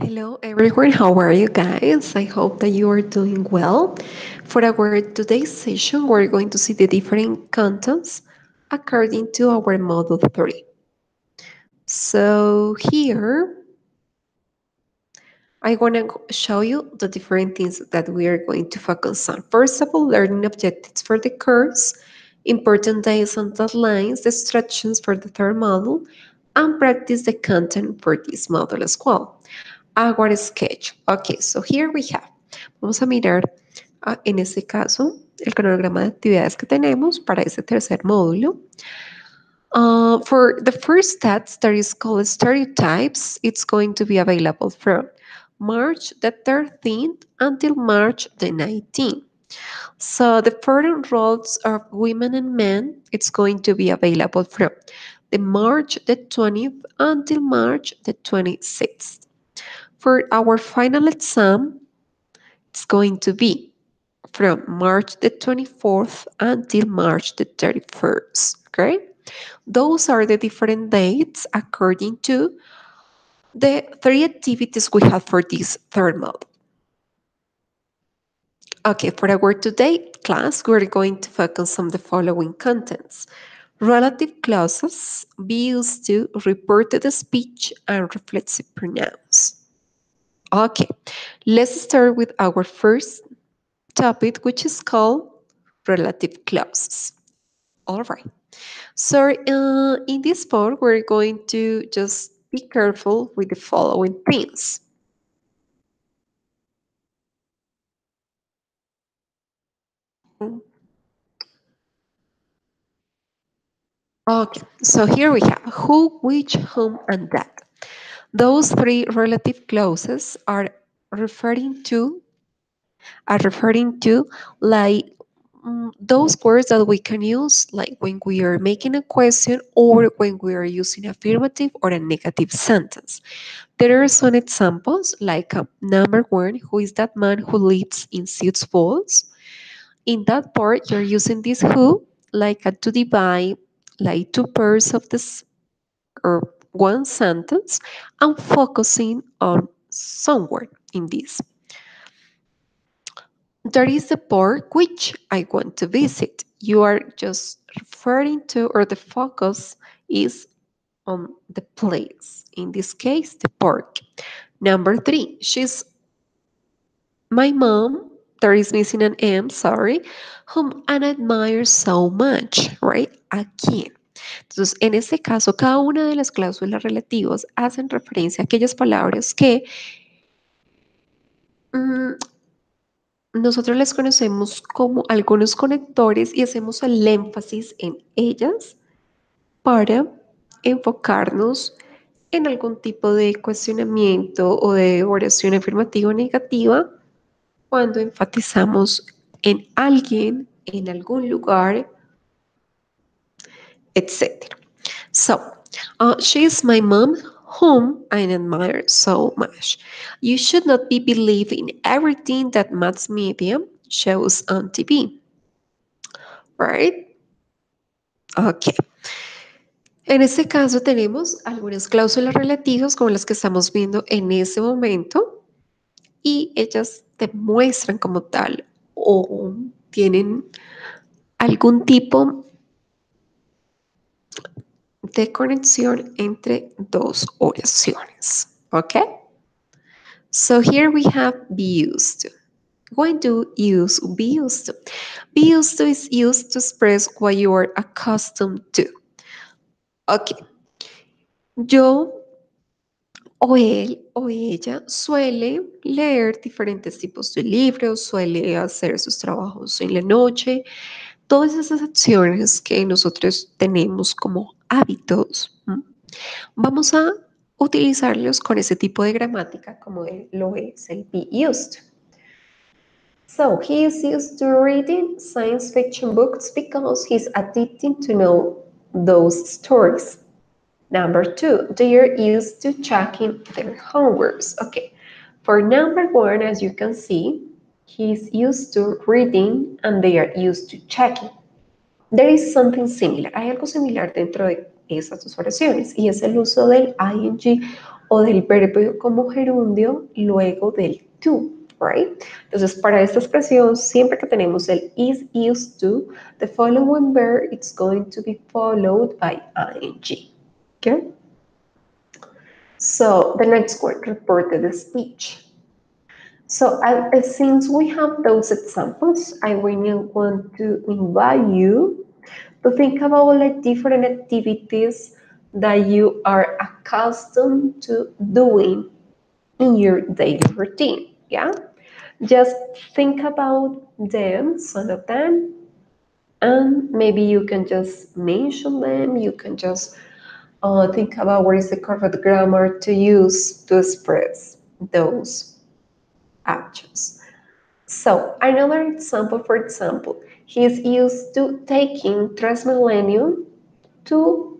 Hello everyone, how are you guys? I hope that you are doing well. For our today's session, we're going to see the different contents according to our model 3. So here, I want to show you the different things that we are going to focus on. First of all, learning objectives for the course, important days and deadlines, the instructions for the third model, and practice the content for this model as well. Our sketch. Ok, so here we have. Vamos a mirar en este caso el cronograma de actividades que tenemos para ese tercer módulo. For the first stats that is called stereotypes, it's going to be available from March the 13th until March the 19th. So the further roles of women and men, it's going to be available from the March the 20th until March the 26th. For our final exam, it's going to be from March the 24th until March the 31st. Okay? Those are the different dates according to the three activities we have for this third module. Okay, for our today class, we're going to focus on the following contents. Relative clauses, be used to, reported speech, and reflexive pronouns. Okay, let's start with our first topic, which is called relative clauses. All right. So in this part, we're going to just be careful with the following things. Okay, so here we have who, which, whom, and that. Those three relative clauses referring to like those words that we can use like when we are making a question or when we are using affirmative or a negative sentence. There are some examples like number one, who is that man who lives in Sioux Falls? In that part, you're using this who like to divide like two pairs of this or one sentence and focusing on someone in this. There is a park which I want to visit. You are just referring to, or the focus is on the place. In this case, the park. Number three, she's my mom. There is missing an M, sorry, whom I admire so much, right? Again. Entonces, en este caso, cada una de las cláusulas relativas hacen referencia a aquellas palabras que mm, nosotros les conocemos como algunos conectores y hacemos el énfasis en ellas para enfocarnos en algún tipo de cuestionamiento o de oración afirmativa o negativa cuando enfatizamos en alguien, en algún lugar, etc. So, she is my mom, whom I admire so much. You should not be believing everything that mass media shows on TV, right? Ok. En este caso tenemos algunas cláusulas relativas como las que estamos viendo en ese momento y ellas demuestran como tal o tienen algún tipo de conexión entre dos oraciones. ¿Ok? So here we have be used to. When do use be used to? Be used to is used to express what you are accustomed to. Ok. Yo o él o ella suele leer diferentes tipos de libros, suele hacer sus trabajos en la noche. Todas esas acciones que nosotros tenemos como hábitos, vamos a utilizarlos con ese tipo de gramática como lo es el be used. So he is used to reading science fiction books because he's addicted to know those stories. Number two, they are used to checking their homeworks. Okay, for number one, as you can see, he's used to reading and they are used to checking. There is something similar. Hay algo similar dentro de esas dos oraciones y es el uso del ing o del verbo como gerundio luego del to, right? Entonces, para esta expresión, siempre que tenemos el is used to, the following verb is going to be followed by ing. Okay? So, the next one, reported speech. So, since we have those examples, I really want to invite you to think about like different activities that you are accustomed to doing in your daily routine. Yeah, just think about them, some of them, and maybe you can just mention them. You can just think about what is the correct grammar to use to express those actions. So, another example, for example, he is used to taking Transmillennium to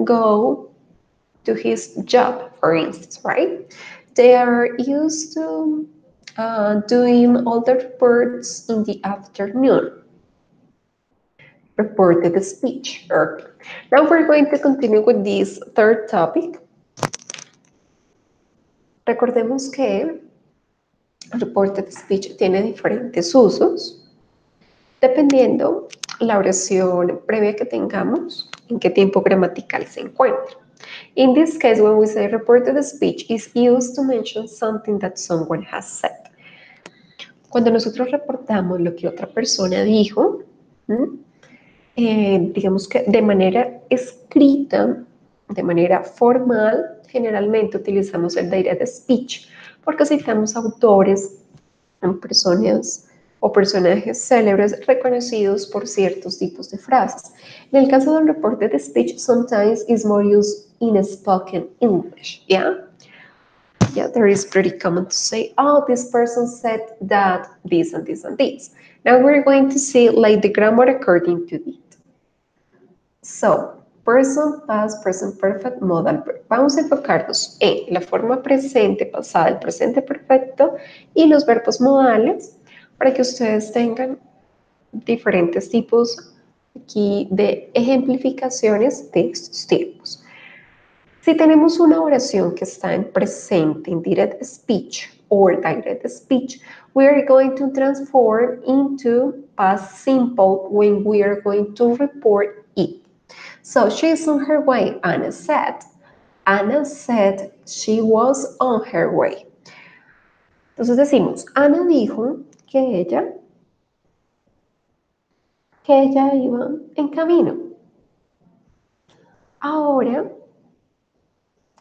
go to his job, for instance, right? They are used to doing all the reports in the afternoon, reported speech. Okay. Now we're going to continue with this third topic. Recordemos que reported speech tiene diferentes usos dependiendo la oración previa que tengamos, en qué tiempo gramatical se encuentra. In this case, when we say reported speech, is used to mention something that someone has said. Cuando nosotros reportamos lo que otra persona dijo, digamos que de manera escrita, de manera formal, generalmente utilizamos el direct speech porque citamos autores, personas o personajes célebres reconocidos por ciertos tipos de frases. En el caso del reported speech, sometimes is more used in spoken English, yeah? Yeah, there is pretty common to say, oh, this person said that, this and this and this. Now we're going to see like the grammar according to it. So, person, past, present perfect, modal verb. Vamos a enfocarnos en la forma presente, pasada, el presente perfecto y los verbos modales para que ustedes tengan diferentes tipos aquí de ejemplificaciones de estos tiempos. Si tenemos una oración que está en presente, in direct speech or direct speech, we are going to transform into past simple when we are going to report it. So she's on her way, Anna said. Anna said she was on her way. Entonces decimos, Ana dijo que ella iba en camino. Ahora,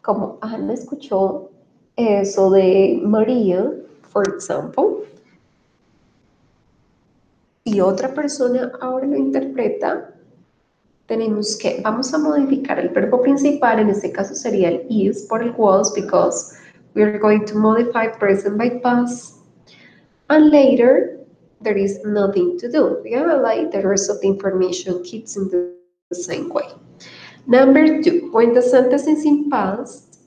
como Ana escuchó eso de María, for example, y otra persona ahora lo interpreta, tenemos que, vamos a modificar el verbo principal, en este caso sería el is por el was, because we are going to modify present by past, and later there is nothing to do. Yeah, like the rest of the information keeps in the same way. Number 2, when the sentence is in past,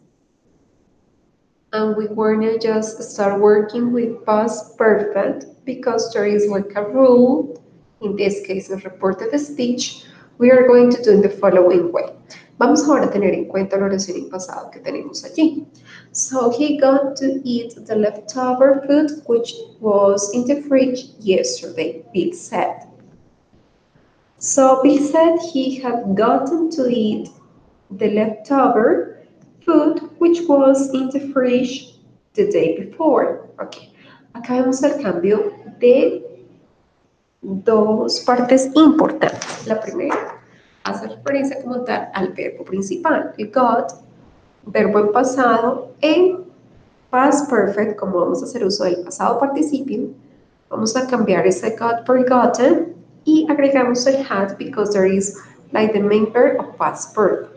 and we wanna just start working with past perfect because there is like a rule, in this case of reported speech, we are going to do in the following way. Vamos ahora a tener en cuenta la oración en pasado que tenemos allí. So he got to eat the leftover food which was in the fridge yesterday, Bill said. So Bill said he had gotten to eat the leftover food which was in the fridge the day before. Okay. Acá vemos el cambio de dos partes importantes. La primera hace referencia como tal al verbo principal, el got, verbo en pasado, en past perfect, como vamos a hacer uso del pasado participio, vamos a cambiar ese got por gotten y agregamos el had because there is like the main verb of past perfect.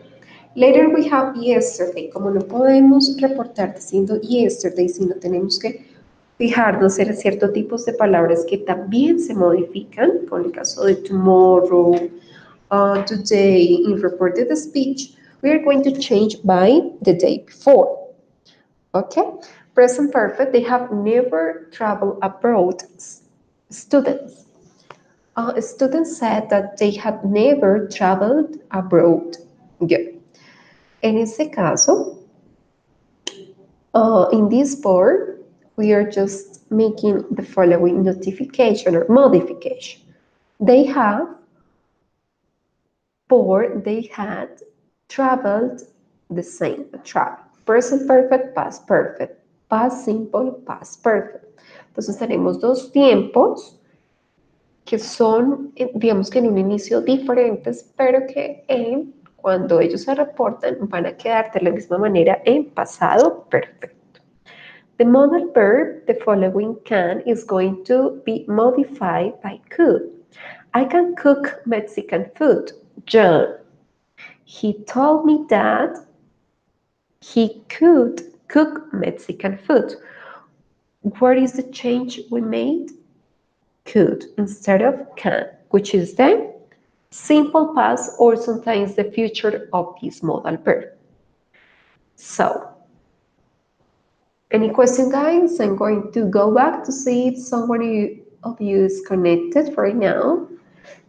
Later we have yesterday. Como no podemos reportar diciendo yesterday, sino tenemos que fijarnos en ciertos tipos de palabras que también se modifican, con el caso de tomorrow, today, in reported speech, we are going to change by the day before. Okay? Present perfect, they have never traveled abroad. Students. Students said that they had never traveled abroad. Good. En este caso, In this board, we are just making the following notification or modification. They have they had traveled the same, travel. Present perfect, past perfect, past simple, past perfect. Entonces tenemos dos tiempos que son, digamos que en un inicio diferentes, pero que cuando ellos se reportan van a quedar de la misma manera en pasado perfecto. The modal verb, the following can, is going to be modified by could. I can cook Mexican food. John. He told me that he could cook Mexican food. What is the change we made? Could instead of can, which is the simple past or sometimes the future of this modal verb. So, any question, guys? I'm going to go back to see if someone of you is connected right now.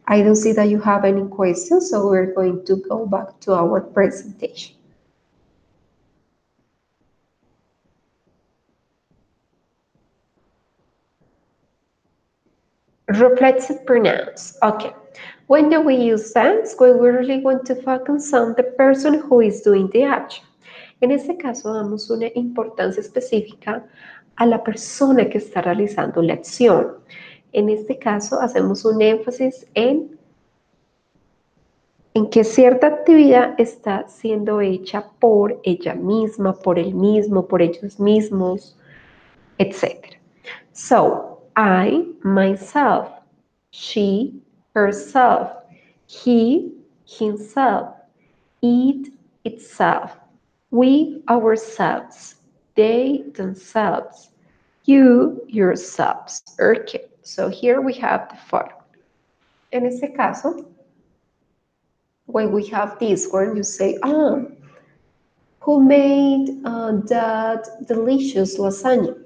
I don't see that you have any questions, so we're going to go back to our presentation. Reflexive pronouns. Okay. When do we use them? When we really want to focus on the person who is doing the action. En este caso damos una importancia específica a la persona que está realizando la acción. En este caso hacemos un énfasis en que cierta actividad está siendo hecha por ella misma, por él mismo, por ellos mismos, etc. So, I, myself, she, herself, he, himself, it, itself, we, ourselves, they, themselves, you, yourselves. Okay, so here we have the following. En este caso, when we have this one, you say, who made that delicious lasagna?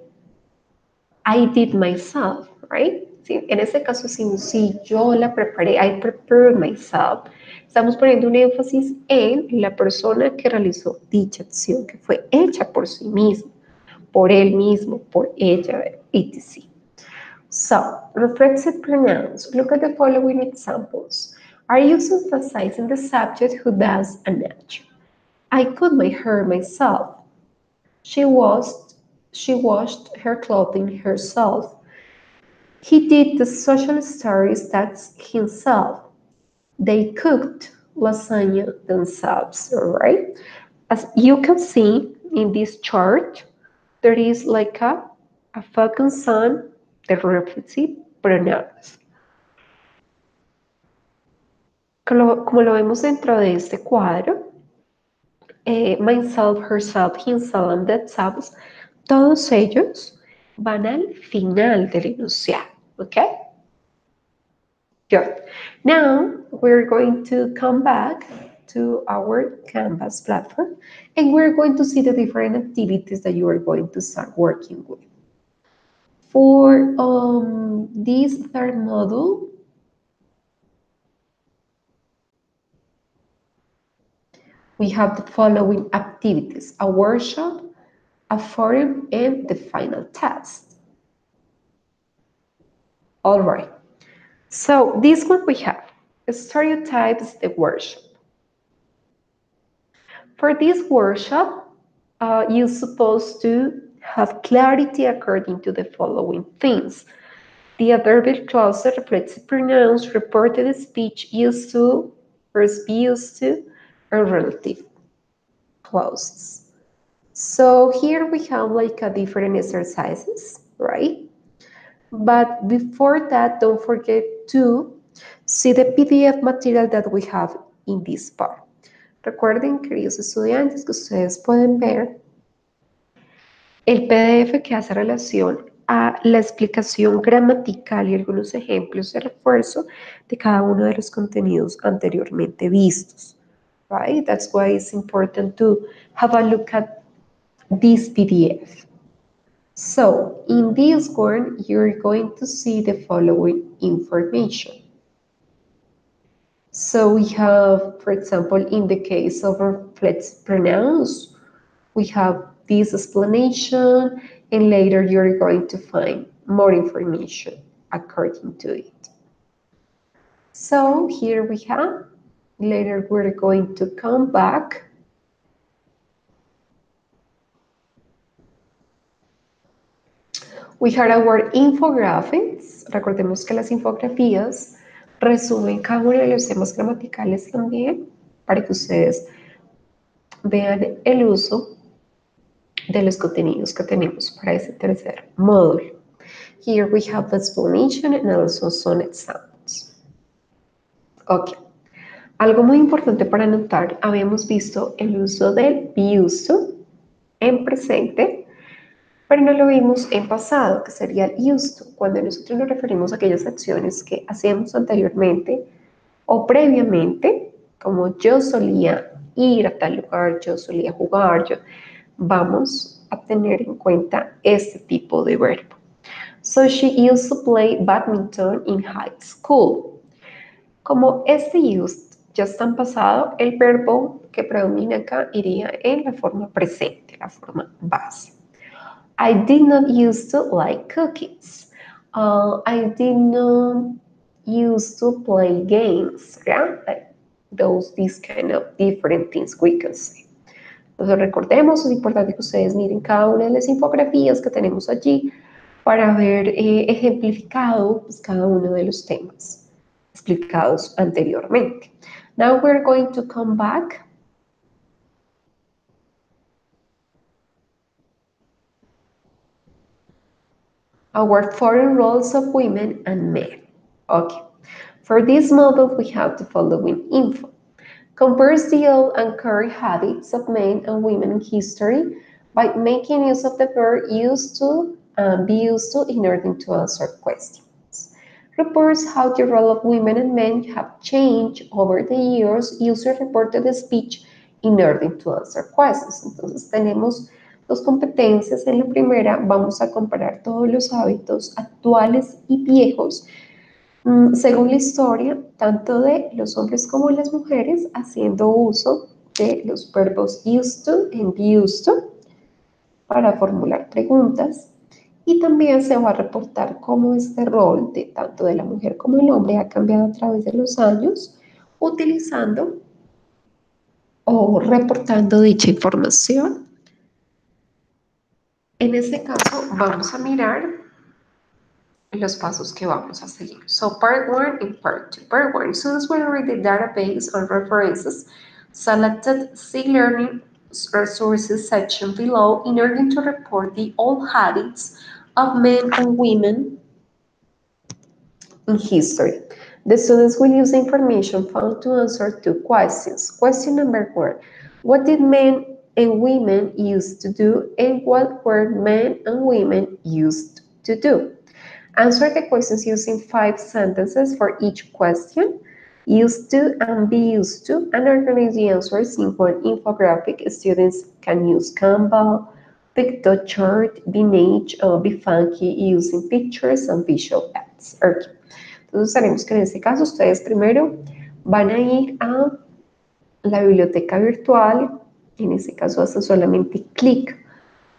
I did myself, right? Sí, en este caso, si yo la preparé, I prepared myself, estamos poniendo un énfasis en la persona que realizó dicha acción, que fue hecha por sí mismo, por él mismo, por ella, etc. So, reflexive pronouns. Look at the following examples. Are you emphasizing the subject who does an action? I cut my hair myself. She washed her clothing herself. He did the social studies that's himself. They cooked lasagna themselves, right? As you can see in this chart, there is like a focus on the reflexive pronouns. Como lo vemos dentro de este cuadro, myself, herself, himself, and themselves, todos ellos van al final del enunciado, ¿ok? Good. Now we're going to come back to our Canvas platform and we're going to see the different activities that you are going to start working with. For this third module, we have the following activities: a workshop, a forum, and the final test. All right. So this one we have stereotypes, the workshop. For this workshop, you're supposed to have clarity according to the following things. The adverbial clause reflects pronouns, reported speech used to, verb be used to, and relative clauses. So here we have like a different exercises, right? But before that, don't forget to see the PDF material that we have in this part. Recuerden, queridos estudiantes, que ustedes pueden ver el PDF que hace relación a la explicación gramatical y algunos ejemplos de refuerzo de cada uno de los contenidos anteriormente vistos. Right? That's why it's important to have a look at this PDF. So, in this one, you're going to see the following information. So we have, for example, in the case of reflexive pronouns, we have this explanation, and later you're going to find more information according to it. So here we have, later we're going to come back. We had our infographics. Recordemos que las infografías resumen cada uno de los temas gramaticales también para que ustedes vean el uso de los contenidos que tenemos para ese tercer módulo. Here we have the explanation and also some examples. Ok. Algo muy importante para notar, habíamos visto el uso del be used to en presente, pero no lo vimos en pasado, que sería el used to, cuando nosotros nos referimos a aquellas acciones que hacíamos anteriormente o previamente, como yo solía ir a tal lugar, yo solía jugar, vamos a tener en cuenta este tipo de verbo. So she used to play badminton in high school. Como este used ya está en pasado, el verbo que predomina acá iría en la forma presente, la forma base. I did not used to like cookies. I did not used to play games. Yeah? Like these kind of different things we can say. Entonces recordemos, es importante que ustedes miren cada una de las infografías que tenemos allí para ver ejemplificado pues, cada uno de los temas explicados anteriormente. Now we're going to come back. Our foreign roles of women and men. Okay. For this model, we have the following info. Compare the old and current habits of men and women in history by making use of the verb used to and be used to in order to answer questions. Reports how the role of women and men have changed over the years. User reported speech in order to answer questions. Entonces tenemos dos competencias. En la primera vamos a comparar todos los hábitos actuales y viejos según la historia, tanto de los hombres como las mujeres, haciendo uso de los verbos used to and be used to para formular preguntas. Y también se va a reportar cómo este rol de tanto de la mujer como el hombre ha cambiado a través de los años, utilizando o reportando dicha información. En este caso, vamos a mirar los pasos que vamos a seguir. So part 1 and part 2. Part 1, students will read the database on references selected C Learning resources section below in order to report the old habits of men and women in history. The students will use the information found to answer 2 questions. Question number 1, what did men and women used to do and what were men and women used to do? Answer the questions using 5 sentences for each question, used to and be used to, and organize the answers in one infographic. Students can use Canva, Pictochart, Image, or Be Funky using pictures and visual aids. Okay. Entonces haremos que en este caso ustedes primero van a ir a la biblioteca virtual, en este caso hacen solamente clic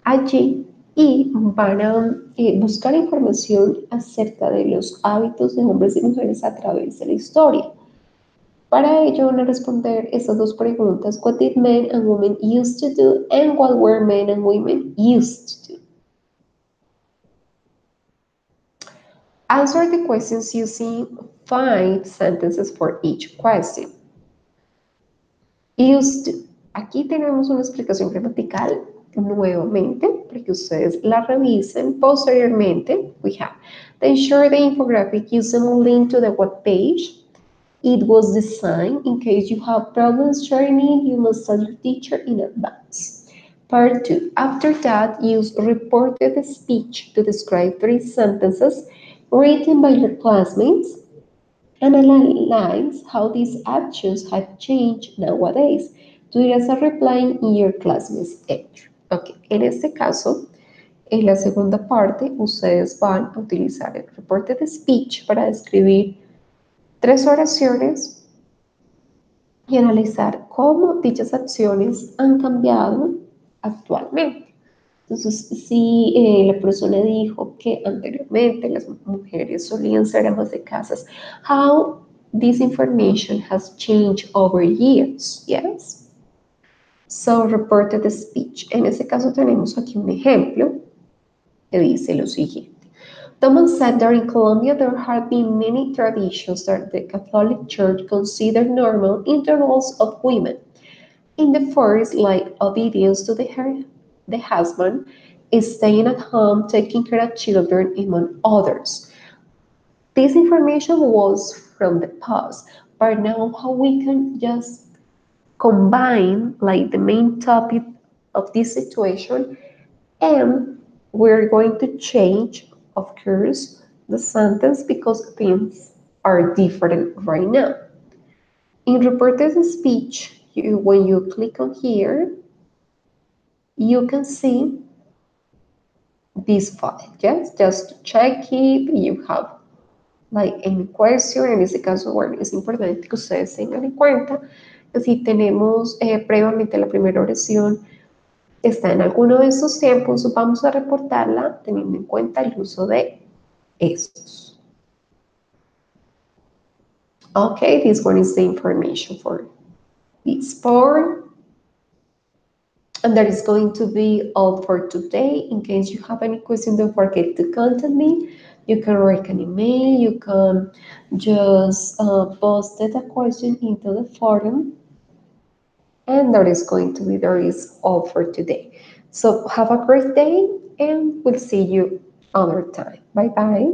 allí y van a buscar información acerca de los hábitos de hombres y mujeres a través de la historia. Para ello van a responder estas 2 preguntas. What did men and women used to do and what were men and women used to do? Answer the questions using 5 sentences for each question. Used to. Aquí tenemos una explicación gramatical nuevamente para que ustedes la revisen posteriormente. We have to ensure the infographic using a link to the web page. It was designed in case you have problems sharing it, you must tell your teacher in advance. Part 2. After that, use reported speech to describe 3 sentences written by your classmates and analyze how these actions have changed nowadays. Do it as a reply in your classmates' entry. Ok, en este caso, en la segunda parte, ustedes van a utilizar el reporte de speech para describir 3 oraciones y analizar cómo dichas acciones han cambiado actualmente. Entonces, si la persona dijo que anteriormente las mujeres solían ser amas de casas, how this information has changed over years, yes? So, reported speech. En este caso tenemos aquí un ejemplo que dice lo siguiente. Thomas said that in Colombia there have been many traditions that the Catholic Church considered normal in the roles of women. In the first, like obedience to the husband, is staying at home, taking care of children, among others. This information was from the past, but now how we can just combine like the main topic of this situation, and we're going to change, of course, the sentence because things are different right now. In reported speech, when you click on here, you can see this file, yes, just to check it. You have like any question, en este caso, bueno, es importante que ustedes tengan en cuenta que si tenemos previamente la primera oración está en alguno de estos tiempos, vamos a reportarla teniendo en cuenta el uso de estos. Okay, this one is the information for this part. And that is going to be all for today. In case you have any question, don't forget to contact me. You can write an email. You can just post the question into the forum. And that is going to be that is all for today. So have a great day and we'll see you other time. Bye bye.